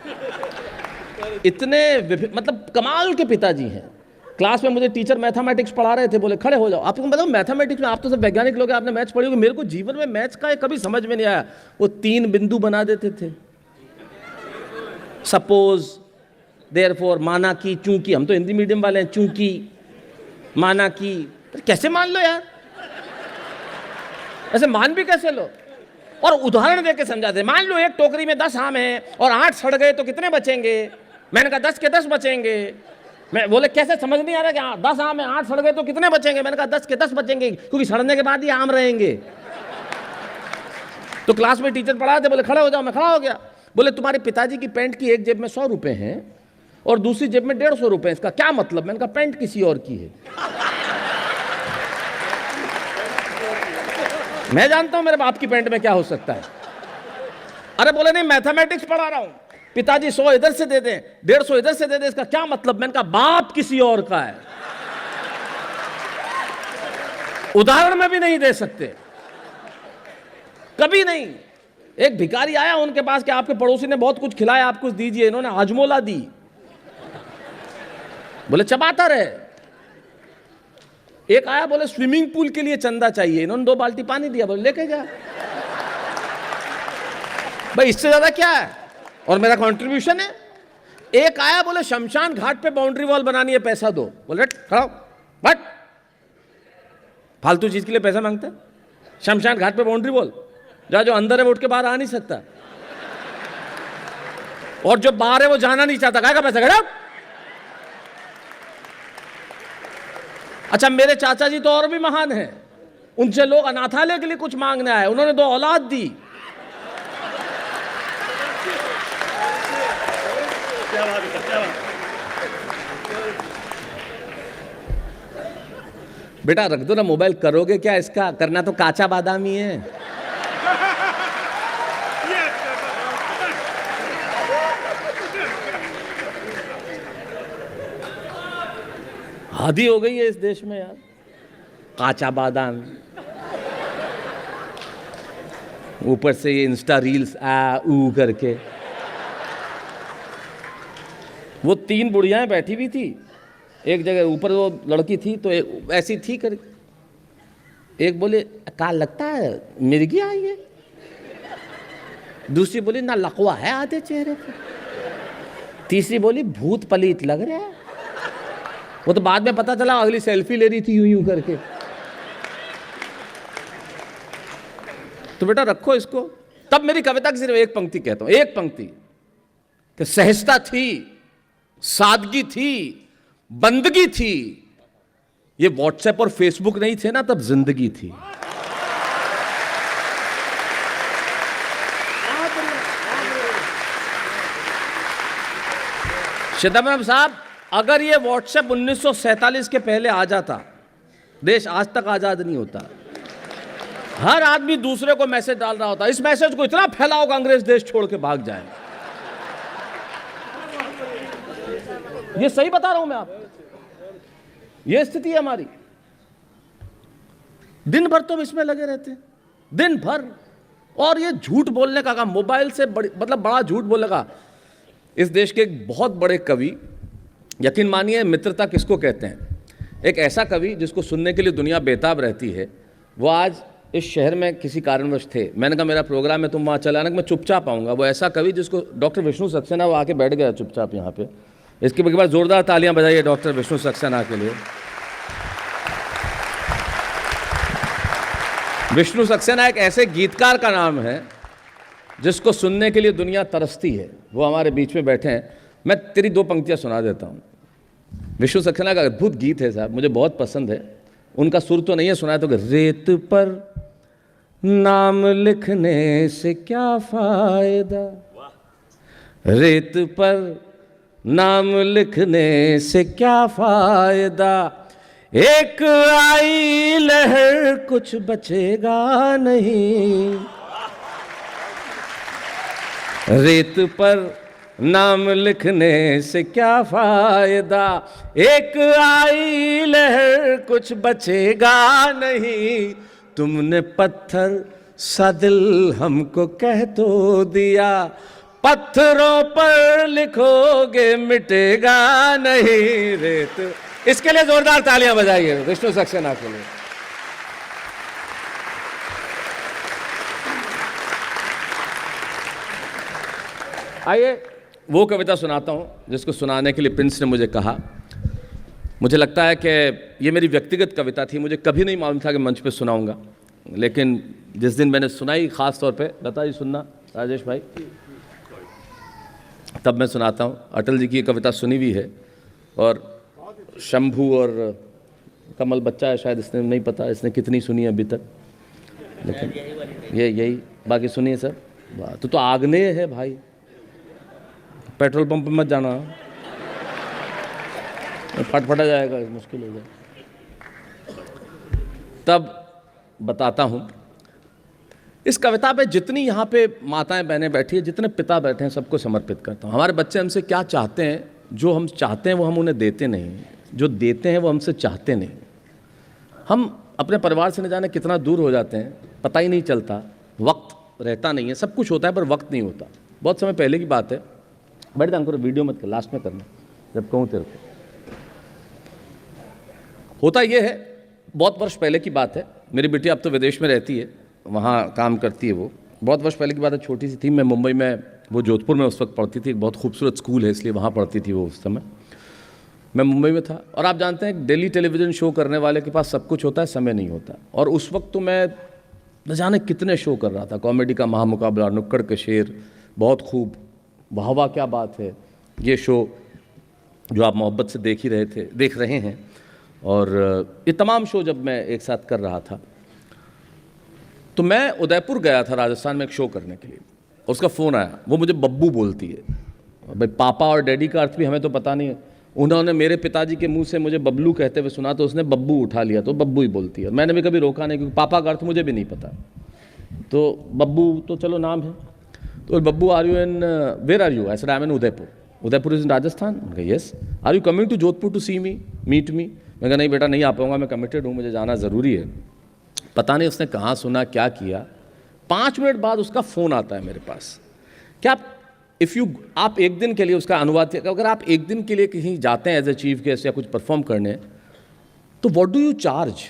इतने मतलब कमाल के पिताजी हैं। क्लास में मुझे टीचर मैथमेटिक्स पढ़ा रहे थे, बोले खड़े हो जाओ। आपको बताओ मैथमेटिक्स में, आप तो सब वैज्ञानिक लोग हैं, आपने मैथ्स पढ़ी होगी, मेरे को जीवन में मैथ्स का कभी समझ में नहीं आया। वो 3 बिंदु बना देते थे, सपोज, देयरफॉर, माना कि, चूंकि। हम तो हिंदी मीडियम वाले हैं, चूंकि, माना कि। कैसे मान लो यार, ऐसे मान भी कैसे लो? और उदाहरण देके समझाते। मान लो एक टोकरी में 10 आम हैं और 8 सड़ गए तो कितने बचेंगे? मैंने कहा 10 के 10 बचेंगे। मैं बोले कैसे, समझ नहीं आ रहा कि 10 आम हैं 8 सड़ गए तो कितने बचेंगे? मैंने कहा 10 के 10 बचेंगे, क्योंकि सड़ने के बाद ही आम रहेंगे। तो क्लास में टीचर पढ़ा थे, बोले खड़े हो जाओ। मैं खड़ा हो गया। बोले तुम्हारे पिताजी की पैंट की एक जेब में 100 रुपए हैं और दूसरी जेब में 150 रुपए, इसका क्या मतलब? मैंने कहा पैंट किसी और की है। मैं जानता हूं मेरे बाप की पैंट में क्या हो सकता है। अरे बोले नहीं, मैथमेटिक्स पढ़ा रहा हूं, पिताजी 100 इधर से दे दें 150 इधर से दे दें, इसका क्या मतलब? मैंने कहा बाप किसी और का है, उदाहरण में भी नहीं दे सकते, कभी नहीं। एक भिखारी आया उनके पास कि आपके पड़ोसी ने बहुत कुछ खिलाया, आप कुछ दीजिए। इन्होंने हाजमोला दी। बोले चबाता रहे। एक आया, बोले स्विमिंग पूल के लिए चंदा चाहिए। इन्होंने 2 बाल्टी पानी दिया, बोले लेके जा। भाई इससे ज्यादा क्या है? और मेरा कंट्रीब्यूशन है। एक आया, बोले शमशान घाट पे बाउंड्री वॉल बनानी है, पैसा दो। बोले खड़ा बट फालतू चीज के लिए पैसा मांगते हैं। शमशान घाट पे बाउंड्री वॉल, जो अंदर है वो उठ के बाहर आ नहीं सकता, और जो बाहर है वो जाना नहीं चाहता, क्या का पैसा खड़ा। अच्छा, मेरे चाचा जी तो और भी महान हैं। उनसे लोग अनाथालय के लिए कुछ मांगने आए, उन्होंने 2 औलाद दी। क्या बात है, क्या बात। बेटा रख दो ना मोबाइल, करोगे क्या इसका? करना तो काचा बादाम ही है। आदि हो गई है इस देश में यार, काचा बादाम, ऊपर से ये इंस्टा रील्स ऊ करके। वो 3 बुढ़ियाएं बैठी हुई थी एक जगह, ऊपर वो लड़की थी तो ऐसी थी कर, एक बोले का लगता है मिर्गी आई है, दूसरी बोली ना लकवा है आधे चेहरे पे, तीसरी बोली भूत पलीत लग रहा है। वो तो बाद में पता चला अगली सेल्फी ले रही थी यूं यूं करके। तो बेटा रखो इसको। तब मेरी कविता की सिर्फ एक पंक्ति कहता हूं, एक पंक्ति, कि सहजता थी, सादगी थी, बंदगी थी। ये व्हाट्सएप और फेसबुक नहीं थे ना, तब जिंदगी थी। चिदंबरम साहब, अगर ये व्हाट्सएप 1947 के पहले आ जाता, देश आज तक आजाद नहीं होता। हर आदमी दूसरे को मैसेज डाल रहा होता, इस मैसेज को इतना फैलाओ कि अंग्रेज देश छोड़ के भाग जाए। ये सही बता रहा हूं मैं आपको, ये स्थिति है हमारी। दिन भर तो इसमें लगे रहते हैं, दिन भर। और ये झूठ बोलने का काम, मोबाइल से बड़ा झूठ बोलने का। इस देश के एक बहुत बड़े कवि, यकीन मानिए मित्रता किसको कहते हैं, एक ऐसा कवि जिसको सुनने के लिए दुनिया बेताब रहती है, वो आज इस शहर में किसी कारणवश थे। मैंने कहा मेरा प्रोग्राम है, तुम वहाँ चला ना, मैं चुपचाप आऊँगा। वो ऐसा कवि जिसको डॉक्टर विष्णु सक्सेना, वो आके बैठ गया चुपचाप यहाँ पे। इसके एक बार जोरदार तालियां बजाइए डॉक्टर विष्णु सक्सेना के लिए। विष्णु सक्सेना एक ऐसे गीतकार का नाम है जिसको सुनने के लिए दुनिया तरसती है। वो हमारे बीच में बैठे हैं। मैं तेरी 2 पंक्तियां सुना देता हूँ। विष्णु सक्सेना का अद्भुत गीत है साहब, मुझे बहुत पसंद है। उनका सुर तो नहीं है, सुना है तो। रेत पर नाम लिखने से क्या फायदा, रेत पर नाम लिखने से क्या फायदा, एक आई लहर कुछ बचेगा नहीं। रेत पर नाम लिखने से क्या फायदा, एक आई लहर कुछ बचेगा नहीं। तुमने पत्थर सा दिल हमको कह तो दिया, पत्थरों पर लिखोगे मिटेगा नहीं रेत। इसके लिए जोरदार तालियां बजाइए विष्णु सक्सेना के लिए। आइए वो कविता सुनाता हूं जिसको सुनाने के लिए प्रिंस ने मुझे कहा। मुझे लगता है कि ये मेरी व्यक्तिगत कविता थी, मुझे कभी नहीं मालूम था कि मंच पे सुनाऊंगा। लेकिन जिस दिन मैंने सुनाई ख़ास तौर पे, लता जी सुनना, राजेश भाई, तब मैं सुनाता हूँ। अटल जी की ये कविता सुनी हुई है और शंभू और कमल बच्चा है, शायद इसने नहीं पता इसने कितनी सुनी है अभी तक, लेकिन ये यही बाकी सुनिए सर। वाह, तो आग्नेय है भाई, पेट्रोल पंप पे मत जाना, फटफटा जाएगा, मुश्किल हो जाए। तब बताता हूँ इस कविता पे जितनी यहाँ पे माताएं बहनें बैठी है, जितने पिता बैठे हैं, सबको समर्पित करता हूँ। हमारे बच्चे हमसे क्या चाहते हैं, जो हम चाहते हैं वो हम उन्हें देते नहीं, जो देते हैं वो हमसे चाहते नहीं। हम अपने परिवार से न जाने कितना दूर हो जाते हैं, पता ही नहीं चलता, वक्त रहता नहीं है, सब कुछ होता है पर वक्त नहीं होता। बहुत समय पहले की बात है, बैठ जा, वीडियो मत कर, लास्ट में करना जब कहूँ तेरे को। होता ये है, बहुत वर्ष पहले की बात है, मेरी बेटी अब तो विदेश में रहती है, वहाँ काम करती है वो। बहुत वर्ष पहले की बात है, छोटी सी थी, मैं मुंबई में, वो जोधपुर में उस वक्त पढ़ती थी, एक बहुत खूबसूरत स्कूल है इसलिए वहाँ पढ़ती थी वो उस समय। मैं मुंबई में था और आप जानते हैं डेली टेलीविज़न शो करने वाले के पास सब कुछ होता है, समय नहीं होता। और उस वक्त तो मैं न जाने कितने शो कर रहा था, कॉमेडी का महामुकाबला, नुक्कड़ के शेर, बहुत खूब, वाह वाह क्या बात है, ये शो जो आप मोहब्बत से देख रहे हैं, और ये तमाम शो जब मैं एक साथ कर रहा था तो मैं उदयपुर गया था राजस्थान में एक शो करने के लिए। उसका फ़ोन आया, वो मुझे बब्बू बोलती है। भाई पापा और डैडी का अर्थ भी हमें तो पता नहीं है, उन्होंने मेरे पिताजी के मुंह से मुझे बबलू कहते हुए सुना तो उसने बब्बू उठा लिया, तो बब्बू ही बोलती है। मैंने भी कभी रोका नहीं क्योंकि पापा का अर्थ मुझे भी नहीं पता, तो बब्बू तो चलो नाम है। तो Babbu, are you in, where are you? I said I am in Udaipur. Udaipur is in Rajasthan? Yes. Are you coming to Jodhpur to see me, meet me? मैं कहा नहीं बेटा नहीं आ पाऊंगा, मैं कमिटेड हूँ, मुझे जाना ज़रूरी है। पता नहीं उसने कहाँ सुना, क्या किया। 5 मिनट बाद उसका फ़ोन आता है मेरे पास, क्या आप एक दिन के लिए, उसका अनुवाद, अगर आप एक दिन के लिए कहीं जाते हैं एज ए चीफ गेस्ट या कुछ परफॉर्म करने, तो व्हाट डू यू चार्ज?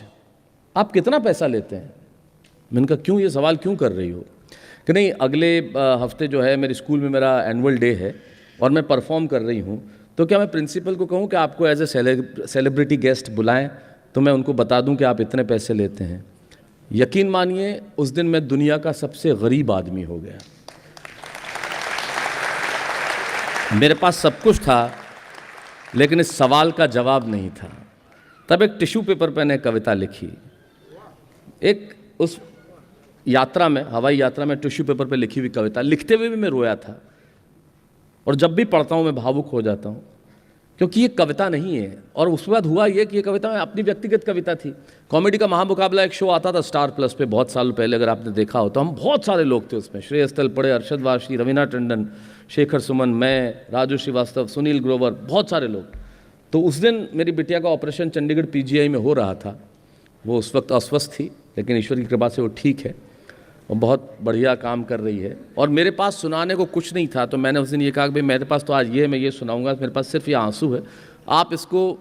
आप कितना पैसा लेते हैं? मैंने कहा क्यों, ये सवाल क्यों कर रही हो? कि नहीं, अगले हफ्ते जो है मेरे स्कूल में मेरा एनुअल डे है और मैं परफॉर्म कर रही हूँ, तो क्या मैं प्रिंसिपल को कहूँ कि आपको एज ए सेलिब्रिटी गेस्ट बुलाएं, तो मैं उनको बता दूं कि आप इतने पैसे लेते हैं। यकीन मानिए उस दिन मैं दुनिया का सबसे गरीब आदमी हो गया। मेरे पास सब कुछ था लेकिन इस सवाल का जवाब नहीं था। तब एक टिश्यू पेपर पर मैंने कविता लिखी। एक उस यात्रा में, हवाई यात्रा में, टिश्यू पेपर पर लिखी हुई कविता लिखते हुए भी मैं रोया था, और जब भी पढ़ता हूँ मैं भावुक हो जाता हूँ, क्योंकि ये कविता नहीं है। और उसके बाद हुआ ये कि ये कविता अपनी व्यक्तिगत कविता थी। कॉमेडी का महामुकाबला एक शो आता था स्टार प्लस पे बहुत साल पहले, अगर आपने देखा हो तो। हम बहुत सारे लोग थे उसमें, श्रेयस तलपड़े, अरशद वारसी, रवीना टंडन, शेखर सुमन, मैं, राजू श्रीवास्तव, सुनील ग्रोवर, बहुत सारे लोग। तो उस दिन मेरी बिटिया का ऑपरेशन चंडीगढ़ PGI में हो रहा था। वो उस वक्त अस्वस्थ थी, लेकिन ईश्वर की कृपा से वो ठीक है और बहुत बढ़िया काम कर रही है। और मेरे पास सुनाने को कुछ नहीं था, तो मैंने उस दिन ये कहा कि भाई मेरे पास तो आज ये है, मैं ये सुनाऊंगा, मेरे पास सिर्फ ये आंसू है, आप इसको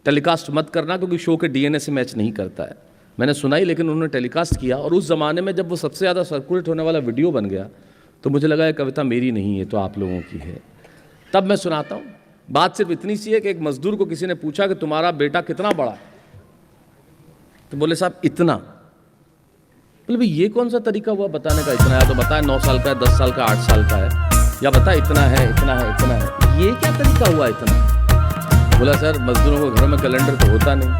टेलीकास्ट मत करना क्योंकि शो के DNA से मैच नहीं करता है। मैंने सुनाई, लेकिन उन्होंने टेलीकास्ट किया, और उस ज़माने में जब वो सबसे ज़्यादा सर्कुलेट होने वाला वीडियो बन गया तो मुझे लगा ये कविता मेरी नहीं है, तो आप लोगों की है। तब मैं सुनाता हूँ। बात सिर्फ इतनी सी है कि एक मजदूर को किसी ने पूछा कि तुम्हारा बेटा कितना बड़ा है, तो बोले साहब इतना। बोले भाई ये कौन सा तरीका हुआ बताने का, इतना है तो बताए 9 साल का है, 10 साल का, 8 साल का है, या बता इतना है, इतना है, इतना है, ये क्या तरीका हुआ इतना? बोला सर मजदूरों को घरों में कैलेंडर तो होता नहीं,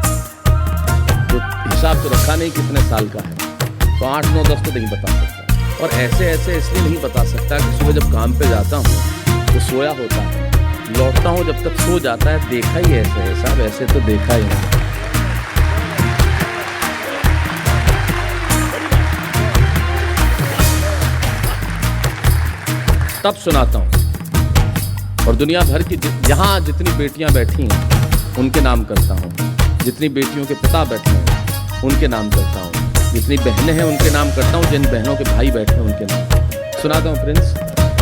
तो हिसाब तो रखा नहीं कितने साल का है, तो 8, 9, 10 तो नहीं बता सकता। और ऐसे इसलिए नहीं बता सकता कि सुबह जब काम पे जाता हूँ तो सोया होता है, लौटता हूँ जब तक सो जाता है। देखा ही ऐसे है साहब, ऐसे तो देखा ही नहीं। तब सुनाता हूँ। और दुनिया भर की यहाँ जितनी बेटियाँ बैठी हैं उनके नाम करता हूँ, जितनी बेटियों के पिता बैठे हैं उनके नाम करता हूँ, जितनी बहनें हैं उनके नाम करता हूँ, जिन बहनों के भाई बैठे हैं उनके नाम सुनाता हूँ। फ्रेंड्स,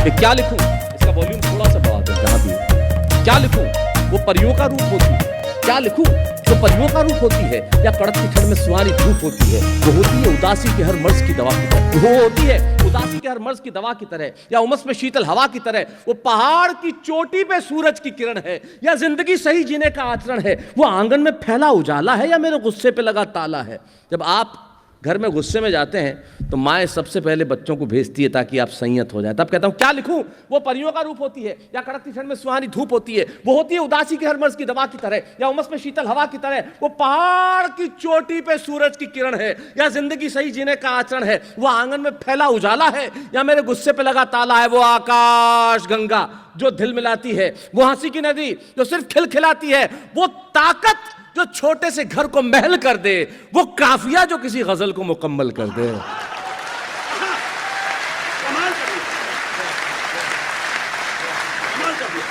ये क्या लिखूँ, इसका वॉल्यूम थोड़ा सा बढ़ा दो जहाँ भी। क्या लिखूँ, वो परियों का रूप होती है। क्या लिखूँ, जो परियों का रूप होती है, या कड़क की ठंड में सुहानी धूप होती है। वो होती है उदासी के हर मर्ज की दवा की तरह, वो होती है उदासी के हर मर्ज की दवा की तरह, या उमस में शीतल हवा की तरह। वो पहाड़ की चोटी पे सूरज की किरण है, या जिंदगी सही जीने का आचरण है। वो आंगन में फैला उजाला है, या मेरे गुस्से पे लगा ताला है। जब आप घर में गुस्से में जाते हैं तो माएँ सबसे पहले बच्चों को भेजती है ताकि आप संयत हो जाए। तब कहता हूँ क्या लिखूं? वो परियों का रूप होती है, या कड़कती ठंड में सुहानी धूप होती है, वो होती है उदासी की हर मर्ज की दवा की तरह, या उमस में शीतल हवा की तरह, वो पहाड़ की चोटी पे सूरज की किरण है, या जिंदगी सही जीने का आचरण है, वो आंगन में फैला उजाला है, या मेरे गुस्से पे लगा ताला है, वो आकाश गंगा जो दिल मिलाती है, वो हंसी की नदी जो सिर्फ खिलखिलाती है, वो ताकत जो छोटे से घर को महल कर दे, वो काफिया जो किसी गजल को मुकम्मल कर दे। कमाल कर दिया, कमाल कर दिया।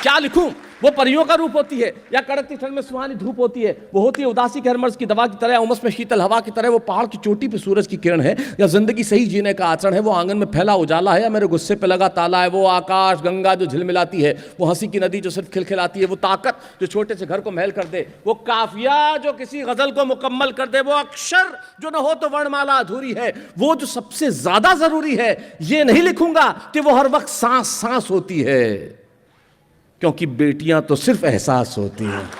क्या लिखूं? वो परियों का रूप होती है, या कड़कती ठंड में सुहानी धूप होती है, वो होती है उदासी के हर मर्ज की दवा की तरह, उमस में शीतल हवा की तरह, वो पहाड़ की चोटी पे सूरज की किरण है, या जिंदगी सही जीने का आचरण है, वो आंगन में फैला उजाला है, या मेरे गुस्से पे लगा ताला है, वो आकाश गंगा जो झिलमिलाती है, वो हंसी की नदी जो सिर्फ खिलखिलाती है, वो ताकत जो छोटे से घर को महल कर दे, वो काफिया जो किसी गजल को मुकम्मल कर दे, वो अक्षर जो न हो तो वर्णमाला अधूरी है, वो जो सबसे ज्यादा जरूरी है, ये नहीं लिखूंगा कि वो हर वक्त सांस सांस होती है, क्योंकि बेटियां तो सिर्फ एहसास होती हैं।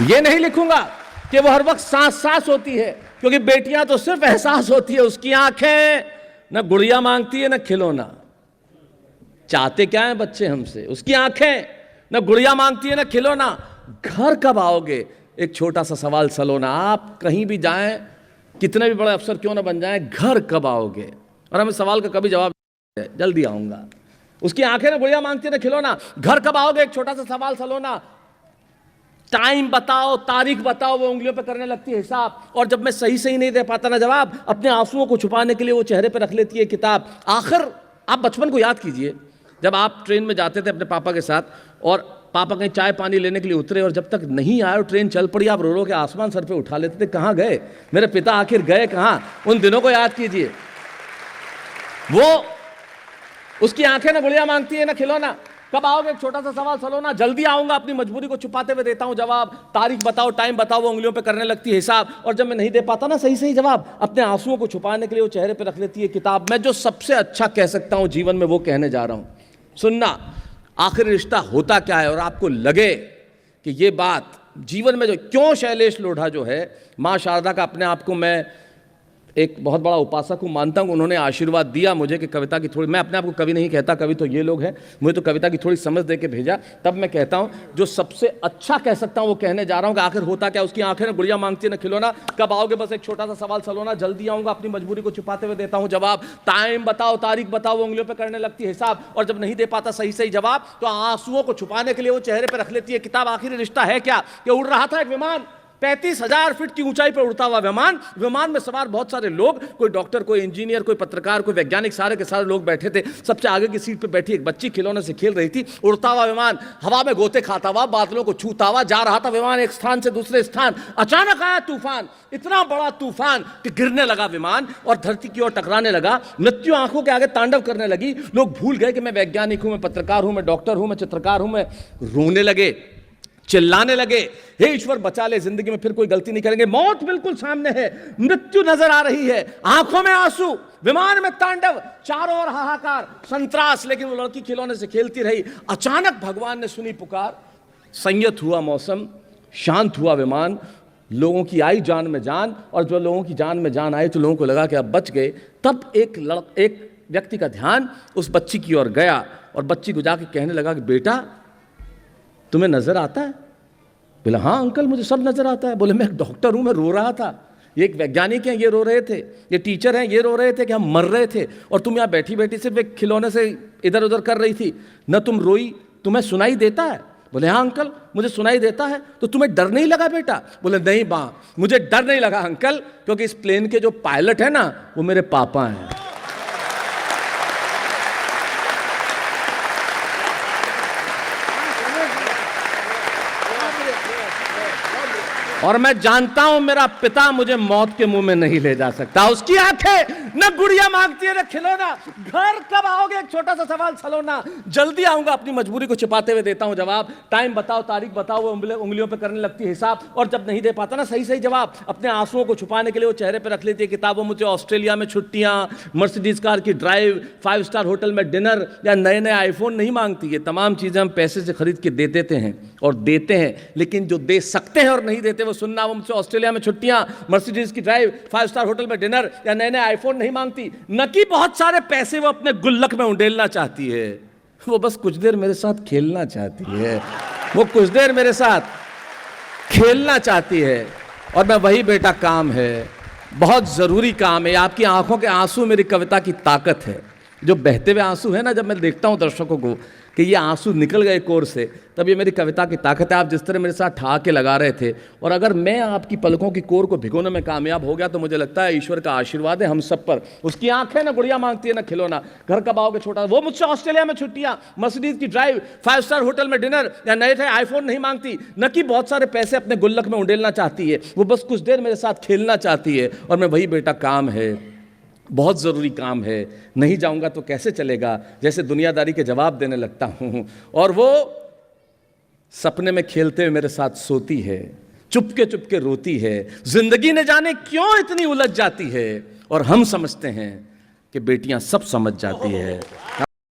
ये नहीं लिखूंगा कि वो हर वक्त सांस सांस होती है, क्योंकि बेटियां तो सिर्फ एहसास होती है। उसकी आंखें न गुड़िया मांगती है न खिलौना। चाहते क्या है बच्चे हमसे? उसकी आंखें न गुड़िया मांगती है न खिलौना। घर कब आओगे? एक छोटा सा सवाल सलोना। आप कहीं भी जाएं, कितने भी बड़े अफसर क्यों ना बन जाएं, घर कब आओगे? और हमें सवाल का कभी जवाब नहीं है, जल्दी आऊंगा। उसकी आंखें ना गुड़िया मांगती है ना खिलौना। घर कब आओगे? एक छोटा सा सवाल सलोना। टाइम बताओ, तारीख बताओ, वो उंगलियों पे करने लगती है हिसाब। और जब मैं सही सही नहीं दे पाता ना जवाब, अपने आंसुओं को छुपाने के लिए वो चेहरे पे रख लेती है किताब। आखिर आप बचपन को याद कीजिए, जब आप ट्रेन में जाते थे अपने पापा के साथ, और पापा कहीं चाय पानी लेने के लिए उतरे, और जब तक नहीं आए और ट्रेन चल पड़ी, आप रो रो के आसमान सर पे उठा लेते थे, कहाँ गए मेरे पिता, आखिर गए कहाँ? उन दिनों को याद कीजिए। वो उसकी आंखें ना गुड़िया मांगती है ना खिलौना। कब आओगे? एक छोटा सा सवाल सलोना। जल्दी आऊंगा, अपनी मजबूरी को छुपाते हुए देता हूं जवाब। तारीख बताओ, टाइम बताओ, वो उंगलियों पे करने लगती है हिसाब। और जब मैं नहीं दे पाता ना सही सही जवाब, अपने आंसुओं को छुपाने के लिए वो चेहरे पे रख लेती है किताब। मैं जो सबसे अच्छा कह सकता हूं जीवन में वो कहने जा रहा हूं। सुनना, आखिर रिश्ता होता क्या है, और आपको लगे कि ये बात जीवन में जो क्यों शैलेश लोढ़ा जो है, माँ शारदा का अपने आप को मैं एक बहुत बड़ा उपासक हूँ, मानता हूँ। उन्होंने आशीर्वाद दिया मुझे कि कविता की थोड़ी, मैं अपने आप को कवि नहीं कहता, कवि तो ये लोग हैं, मुझे तो कविता की थोड़ी समझ दे के भेजा। तब मैं कहता हूँ जो सबसे अच्छा कह सकता हूँ वो कहने जा रहा हूँ कि आखिर होता क्या। उसकी आंखें ना गुड़िया मांगती है ना खिलौना। कब आओगे? बस एक छोटा सा सवाल सलोना। जल्दी आऊँगा, अपनी मजबूरी को छुपाते हुए देता हूँ जवाब। टाइम बताओ, तारीख बताओ, वो उंगलियों पर करने लगती है हिसाब। और जब नहीं दे पाता सही सही जवाब, तो आंसुओं को छुपाने के लिए वो चेहरे पर रख लेती है किताब। आखिर रिश्ता है क्या? कि उड़ रहा था एक विमान, 35,000 फीट की ऊंचाई पर उड़ता हुआ विमान। विमान में सवार बहुत सारे लोग, कोई डॉक्टर, कोई इंजीनियर, कोई पत्रकार, कोई वैज्ञानिक, सारे के सारे लोग बैठे थे। सबसे आगे की सीट पे बैठी एक बच्ची खिलौने से खेल रही थी। उड़ता हुआ विमान हवा में गोते खाता हुआ, बादलों को छूता हुआ जा रहा था विमान एक स्थान से दूसरे स्थान। अचानक आया तूफान, इतना बड़ा तूफान कि गिरने लगा विमान और धरती की ओर टकराने लगा। मृत्यु आंखों के आगे तांडव करने लगी। लोग भूल गए कि मैं वैज्ञानिक हूं, मैं पत्रकार हूं, मैं डॉक्टर हूं, मैं चित्रकार हूं। मैं रोने लगे, चिल्लाने लगे, हे ईश्वर बचा ले, जिंदगी में फिर कोई गलती नहीं करेंगे। मौत बिल्कुल सामने है, मृत्यु नजर आ रही है, आंखों में आंसू, विमान में तांडव, चारों ओर हाहाकार, संत्रास। लेकिन वो लड़की खिलौने से खेलती रही। अचानक भगवान ने सुनी पुकार, संयत हुआ मौसम, शांत हुआ विमान, लोगों की आई जान में जान। और जो लोगों की जान में जान आई तो लोगों को लगा कि अब बच गए। तब एक व्यक्ति का ध्यान उस बच्ची की ओर गया और बच्ची को जाके कहने लगा कि बेटा तुम्हें नजर आता है? बोला हाँ अंकल मुझे सब नजर आता है। बोले मैं एक डॉक्टर हूं, मैं रो रहा था। ये एक वैज्ञानिक हैं, ये रो रहे थे। ये टीचर हैं, ये रो रहे थे कि हम मर रहे थे। और तुम यहाँ बैठी बैठी सिर्फ एक खिलौने से इधर उधर कर रही थी, न तुम रोई। तुम्हें सुनाई देता है? बोले हाँ अंकल मुझे सुनाई देता है। तो तुम्हें डर नहीं लगा बेटा? बोले नहीं माँ मुझे डर नहीं लगा अंकल, क्योंकि इस प्लेन के जो पायलट है ना वो मेरे पापा हैं। और मैं जानता हूं मेरा पिता मुझे मौत के मुंह में नहीं ले जा सकता। उसकी आंखें न गुड़िया मांगती है न खिलौना। घर कब आओगे, एक छोटा सा सवाल सलोना। जल्दी आऊंगा, अपनी मजबूरी को छिपाते हुए देता हूं जवाब। टाइम बताओ, तारीख बताओ, वो उंगलियों पे करने लगती है हिसाब। और जब नहीं दे पाता ना सही सही जवाब, अपने आंसुओं को छुपाने के लिए वो चेहरे पे रख लेती है किताबों। मुझे ऑस्ट्रेलिया में छुट्टियां, मर्सिडीज कार की ड्राइव, 5 स्टार होटल में डिनर या नए नए आईफोन नहीं मांगती। ये तमाम चीजें हम पैसे से खरीद के दे देते हैं और देते हैं, लेकिन जो दे सकते हैं और नहीं देते वो सुनना। वो मुझसे ऑस्ट्रेलिया में छुट्टियां, मर्सिडीज की ड्राइव, 5 स्टार होटल में डिनर या नए नए आईफोन नहीं मांगती। न कि बहुत सारे पैसे वो अपने गुल्लक में उंडेलना चाहती है। वो बस कुछ देर मेरे साथ खेलना चाहती है। वो कुछ देर मेरे साथ खेलना चाहती है। और मैं वही बेटा काम है, बहुत जरूरी काम है। आपकी आंखों के आंसू मेरी कविता की ताकत है। जो बहते हुए आंसू है ना, जब मैं देखता हूं दर्शकों को कि ये आंसू निकल गए कोर से, तब ये मेरी कविता की ताकत है। आप जिस तरह मेरे साथ ठहाके लगा रहे थे, और अगर मैं आपकी पलकों की कोर को भिगोने में कामयाब हो गया तो मुझे लगता है ईश्वर का आशीर्वाद है हम सब पर। उसकी आंखें ना गुड़िया मांगती है ना खिलौना। घर कब आओगे छोटा, वो मुझसे ऑस्ट्रेलिया में छुट्टियां, मर्सिडीज की ड्राइव, 5 स्टार होटल में डिनर या नए नए आईफोन नहीं मांगती। न कि बहुत सारे पैसे अपने गुल्लक में उंडेलना चाहती है। वो बस कुछ देर मेरे साथ खेलना चाहती है। और मैं वही बेटा काम है, बहुत ज़रूरी काम है। नहीं जाऊंगा तो कैसे चलेगा, जैसे दुनियादारी के जवाब देने लगता हूं। और वो सपने में खेलते हुए मेरे साथ सोती है, चुपके चुपके रोती है। जिंदगी ने जाने क्यों इतनी उलझ जाती है, और हम समझते हैं कि बेटियां सब समझ जाती है।